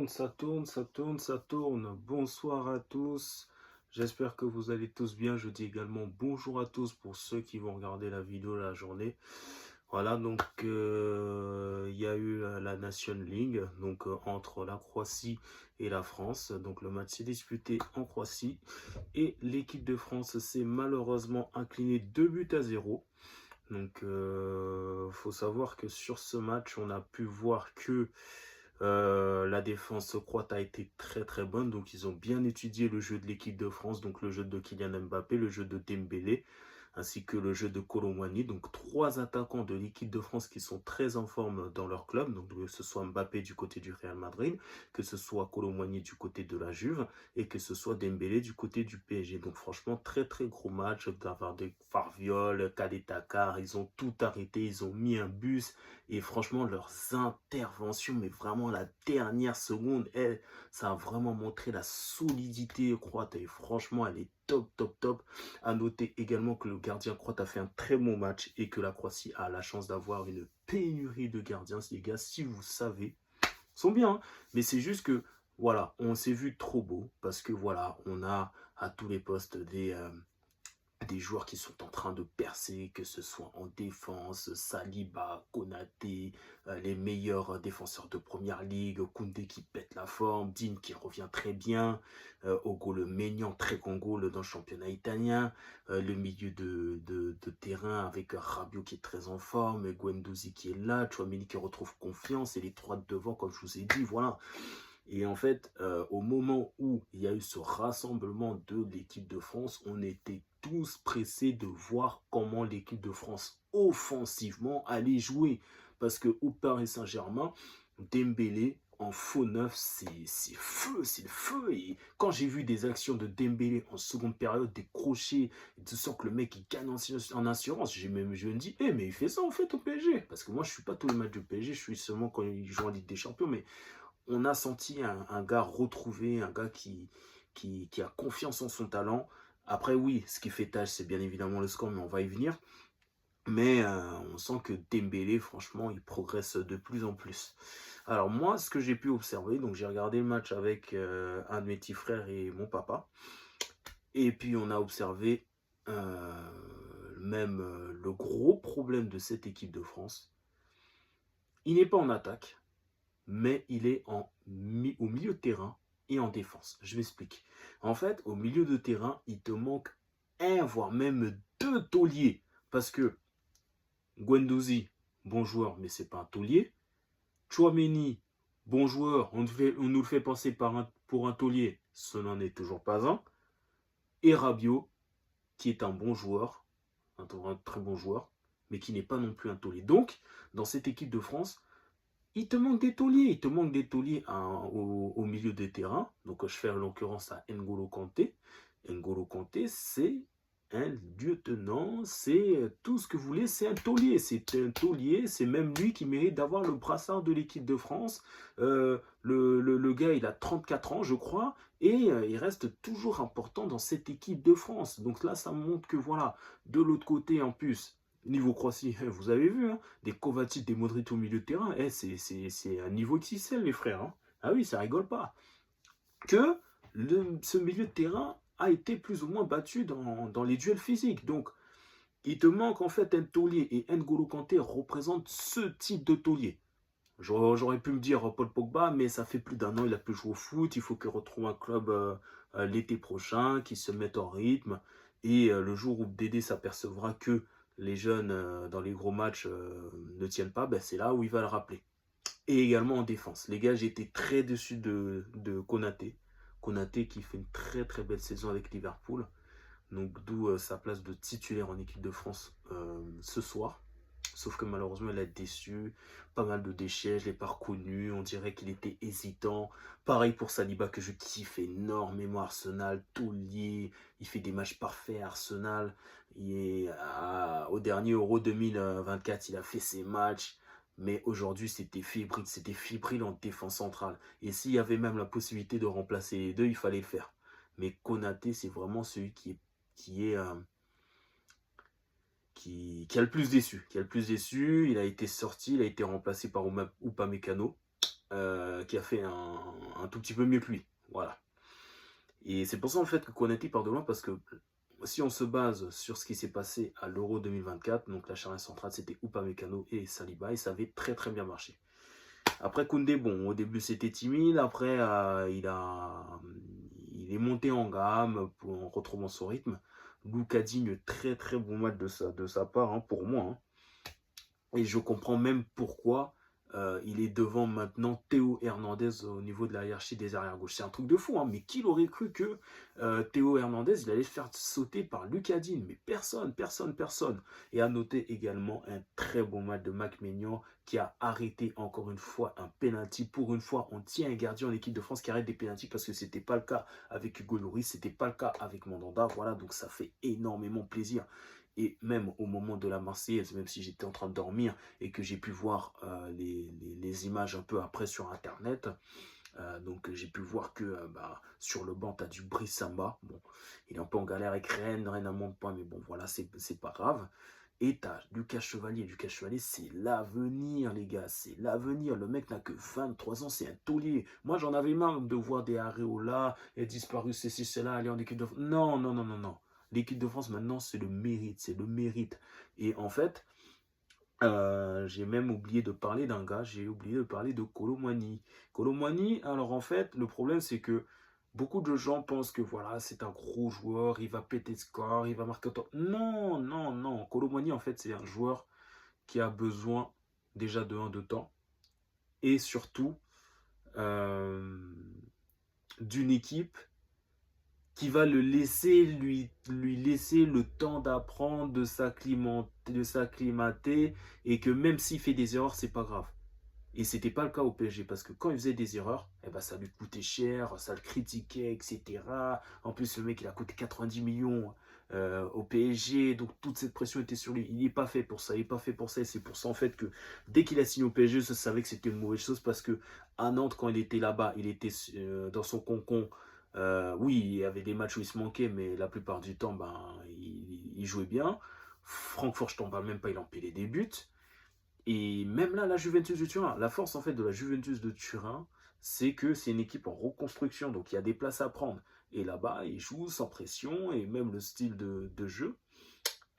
Ça tourne. Bonsoir à tous. J'espère que vous allez tous bien. Je dis également bonjour à tous pour ceux qui vont regarder la vidéo la journée. Voilà, donc il y a eu la Nation League, donc entre la Croatie et la France. Donc le match s'est disputé en Croatie et l'équipe de France s'est malheureusement inclinée 2 buts à 0. Donc, faut savoir que sur ce match, on a pu voir que la défense croate a été très très bonne. Donc, ils ont bien étudié le jeu de l'équipe de France, donc le jeu de Kylian Mbappé, le jeu de Dembélé, ainsi que le jeu de Kolo Muani. Donc, trois attaquants de l'équipe de France qui sont très en forme dans leur club. Donc, que ce soit Mbappé du côté du Real Madrid, que ce soit Kolo Muani du côté de la Juve, et que ce soit Dembélé du côté du PSG. Donc franchement, très très gros match d'avoir des Farviol, Kadetaka, ils ont tout arrêté, ils ont mis un bus et franchement leurs interventions, mais vraiment la dernière seconde, ça a vraiment montré la solidité croate et franchement elle est top top top. À noter également que le gardien croate a fait un très bon match et que la Croatie a la chance d'avoir une pénurie de gardiens, les gars, si vous savez sont bien, hein. Mais c'est juste que, voilà, on s'est vu trop beau parce que, voilà, on a à tous les postes des joueurs qui sont en train de percer, que ce soit en défense, Saliba, Konaté, les meilleurs défenseurs de première ligue, Koundé qui pète la forme, Dean qui revient très bien, Ogo le Maignan, très bon goal dans le championnat italien, le milieu de terrain avec Rabiot qui est très en forme, et Guendouzi qui est là, Tchouaméni qui retrouve confiance, et les trois de devant, comme je vous ai dit, voilà. Et en fait, au moment où il y a eu ce rassemblement de l'équipe de France, on était tous pressés de voir comment l'équipe de France offensivement allait jouer. Parce que au Paris Saint-Germain, Dembélé en faux neuf, c'est feu, c'est le feu. Et quand j'ai vu des actions de Dembélé en seconde période, des crochets, tu sens que le mec il gagne en assurance, je me dis, mais il fait ça en fait au PSG. Parce que moi je suis pas tous les matchs du PSG, je suis seulement quand il joue en Ligue des Champions, mais on a senti un gars retrouvé, un gars qui a confiance en son talent. Après, oui, ce qui fait tâche, c'est bien évidemment le score, mais on va y venir. Mais on sent que Dembélé, franchement, il progresse de plus en plus. Alors moi, ce que j'ai pu observer, donc j'ai regardé le match avec un de mes petits frères et mon papa. Et puis on a observé même le gros problème de cette équipe de France. Il n'est pas en attaque, mais il est au milieu de terrain et en défense. Je m'explique. En fait, au milieu de terrain, il te manque un, voire même deux tauliers. Parce que Guendouzi, bon joueur, mais c'est pas un taulier. Chouameni, bon joueur, on nous le fait passer pour un taulier, ce n'en est toujours pas un. Et Rabiot, qui est un bon joueur, un très bon joueur, mais qui n'est pas non plus un taulier. Donc, dans cette équipe de France, il te manque des tauliers. Il te manque des tauliers au milieu de terrain. Donc, je fais en l'occurrence à N'Golo Kanté. N'Golo Kanté, c'est un lieutenant. C'est tout ce que vous voulez. C'est un taulier. C'est un taulier. C'est même lui qui mérite d'avoir le brassard de l'équipe de France. Le gars, il a 34 ans, je crois. Et il reste toujours important dans cette équipe de France. Donc là, ça montre que voilà, de l'autre côté, en plus, niveau Croatie, vous avez vu, hein, des Kovacic, des Modric au milieu de terrain, c'est un niveau XXL, les frères. Hein. Ah oui, ça rigole pas. Que ce milieu de terrain a été plus ou moins battu dans les duels physiques. Donc, il te manque en fait un taulier et N'Golo Kanté représente ce type de taulier. J'aurais pu me dire Paul Pogba, mais ça fait plus d'un an, il a plus joué au foot. Il faut qu'il retrouve un club l'été prochain, qu'il se mette en rythme. Et le jour où Dédé s'apercevra que les jeunes dans les gros matchs ne tiennent pas, ben c'est là où il va le rappeler. Et également en défense. Les gars, j'étais très déçu de Konaté. Konaté qui fait une très très belle saison avec Liverpool. Donc d'où sa place de titulaire en équipe de France ce soir. Sauf que malheureusement, il a déçu. Pas mal de déchets, je ne l'ai pas reconnu. On dirait qu'il était hésitant. Pareil pour Saliba, que je kiffe énormément. Arsenal, tout lié. Il fait des matchs parfaits à Arsenal. Au dernier Euro 2024, il a fait ses matchs. Mais aujourd'hui, c'était fébrile. C'était fébrile en défense centrale. Et s'il y avait même la possibilité de remplacer les deux, il fallait le faire. Mais Konaté, c'est vraiment celui qui a le plus déçu. Il a été sorti, il a été remplacé par Upamecano. qui a fait un tout petit peu mieux que lui. Voilà. Et c'est pour ça en fait que Konaté part de loin, parce que si on se base sur ce qui s'est passé à l'Euro 2024, donc la charnière centrale c'était Upamecano et Saliba, et ça avait très très bien marché. Après Koundé, bon, au début c'était timide, après il est monté en gamme en retrouvant son rythme. Lucas Digne, très très bon match de sa part, hein, pour moi. Hein. Et je comprends même pourquoi il est devant maintenant Théo Hernandez au niveau de la hiérarchie des arrières-gauches. C'est un truc de fou, hein, mais qui l'aurait cru que Théo Hernandez, il allait se faire sauter par Lucas Digne? Mais personne, personne, personne. Et à noter également un très bon match de Mac Maignan qui a arrêté encore une fois un penalty. Pour une fois, on tient un gardien en équipe de France qui arrête des penaltys, parce que c'était pas le cas avec Hugo Lloris, c'était pas le cas avec Mandanda. Voilà, donc ça fait énormément plaisir. Et même au moment de la Marseillaise, même si j'étais en train de dormir et que j'ai pu voir les images un peu après sur Internet, donc j'ai pu voir que sur le banc, tu as du Brice Samba. Bon, il est un peu en galère avec Rennes, Rennes n'a monte pas, mais bon, voilà, c'est pas grave. Et tu as Lucas Chevalier. Lucas Chevalier, c'est l'avenir, les gars, c'est l'avenir. Le mec n'a que 23 ans, c'est un taulier. Moi, j'en avais marre de voir des Areola, et disparu, ceci, cela, aller en équipe de France. Non, non, non, non, non. L'équipe de France, maintenant, c'est le mérite, c'est le mérite. Et en fait, j'ai même oublié de parler d'un gars, j'ai oublié de parler de Kolo Muani. Kolo Muani, alors en fait, le problème, c'est que beaucoup de gens pensent que voilà, c'est un gros joueur, il va péter le score, il va marquer autant. Non, non, non. Kolo Muani, en fait, c'est un joueur qui a besoin déjà de temps, et surtout d'une équipe qui va le laisser lui laisser le temps d'apprendre, de s'acclimater, et que même s'il fait des erreurs, c'est pas grave. Et c'était pas le cas au PSG, parce que quand il faisait des erreurs, eh ben, ça lui coûtait cher, ça le critiquait, etc. En plus, le mec, il a coûté 90 millions au PSG, donc toute cette pression était sur lui. Il n'est pas fait pour ça, il n'est pas fait pour ça, et c'est pour ça en fait que dès qu'il a signé au PSG, je savais que c'était une mauvaise chose, parce que à Nantes, quand il était là-bas, il était dans son concon. Oui, il y avait des matchs où il se manquait, mais la plupart du temps, ben, il jouait bien. Francfort, je t'en parle même pas, il empilait des buts. Et même là, la Juventus de Turin, la force en fait de la Juventus de Turin, c'est que c'est une équipe en reconstruction, donc il y a des places à prendre. Et là-bas, ils jouent sans pression, et même le style de jeu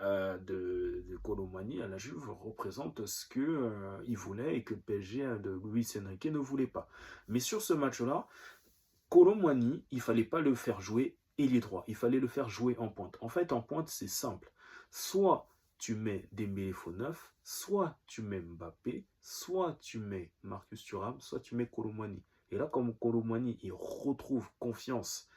de Kolo Muani à la Juve représente ce que il voulait, et que le PSG de Luis Enrique ne voulait pas. Mais sur ce match-là, Kolo Muani, il fallait pas le faire jouer ailier droit, il fallait le faire jouer en pointe. En fait, en pointe, c'est simple. Soit tu mets Dembélé faux neuf, soit tu mets Mbappé, soit tu mets Marcus Thuram, soit tu mets Kolo Muani. Et là, comme Kolo Muani, il retrouve confiance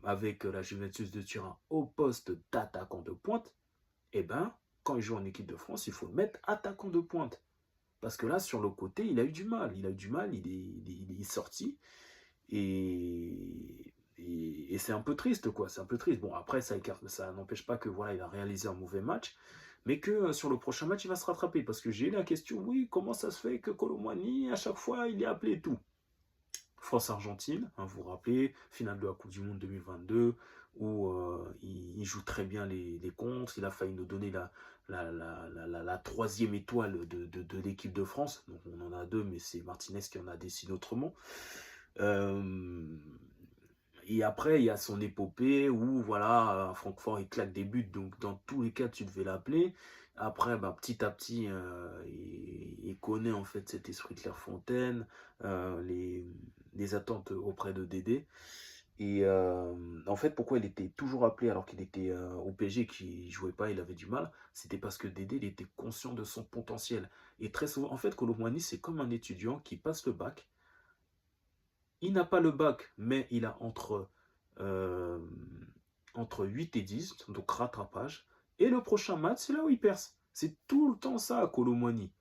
avec la Juventus de Turin au poste d'attaquant de pointe, eh ben, quand il joue en équipe de France, il faut le mettre attaquant de pointe. Parce que là, sur le côté, il a eu du mal. Il a eu du mal, il est sorti. Et c'est un peu triste, quoi. C'est un peu triste. Bon, après, ça n'empêche pas que voilà, il a réalisé un mauvais match, mais que sur le prochain match, il va se rattraper. Parce que j'ai eu la question, oui, comment ça se fait que Kolo Muani, à chaque fois, il est appelé et tout. France-Argentine, hein, vous vous rappelez, finale de la Coupe du Monde 2022, où il joue très bien les contres. Il a failli nous donner la troisième étoile de l'équipe de France. Donc on en a deux, mais c'est Martinez qui en a décidé autrement. Et après, il y a son épopée où, voilà, à Francfort, il claque des buts. Donc, dans tous les cas, tu devais l'appeler. Après, bah, petit à petit, il connaît en fait cet esprit Clairefontaine, les attentes auprès de Dédé. Et en fait, pourquoi il était toujours appelé alors qu'il était au PSG, qu'il ne jouait pas, il avait du mal, c'était parce que Dédé, il était conscient de son potentiel. Et très souvent, en fait, Kolo Muani, c'est comme un étudiant qui passe le bac. Il n'a pas le bac, mais il a euh, entre 8 et 10, donc rattrapage. Et le prochain match, c'est là où il perce. C'est tout le temps ça à Kolo Muani.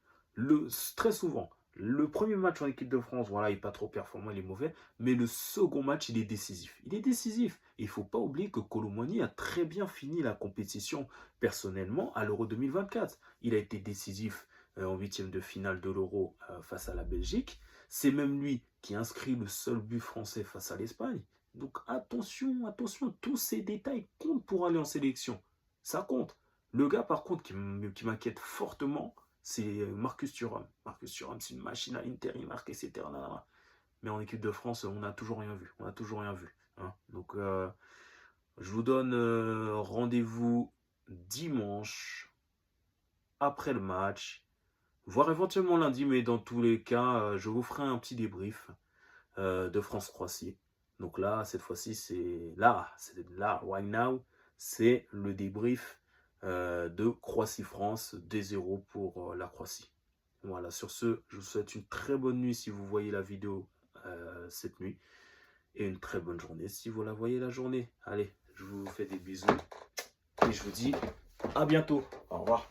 Très souvent. Le premier match en équipe de France, voilà, il n'est pas trop performant, il est mauvais. Mais le second match, il est décisif. Il est décisif. Et il ne faut pas oublier que Kolo Muani a très bien fini la compétition personnellement à l'Euro 2024. Il a été décisif en huitième de finale de l'Euro face à la Belgique. C'est même lui qui inscrit le seul but français face à l'Espagne. Donc attention, attention, tous ces détails comptent pour aller en sélection. Ça compte. Le gars, par contre, qui m'inquiète fortement, c'est Marcus Thuram. Marcus Thuram, c'est une machine à l'Inter, il marque, etc. Mais en équipe de France, on n'a toujours rien vu. On n'a toujours rien vu. Hein. Donc, je vous donne rendez-vous dimanche après le match, voire éventuellement lundi, mais dans tous les cas, je vous ferai un petit débrief de France-Croatie. Donc là, cette fois-ci, c'est là, right now, c'est le débrief de Croatie-France, 2-0 pour la Croatie. Voilà, sur ce, je vous souhaite une très bonne nuit si vous voyez la vidéo cette nuit, et une très bonne journée si vous la voyez la journée. Allez, je vous fais des bisous, et je vous dis à bientôt. Au revoir.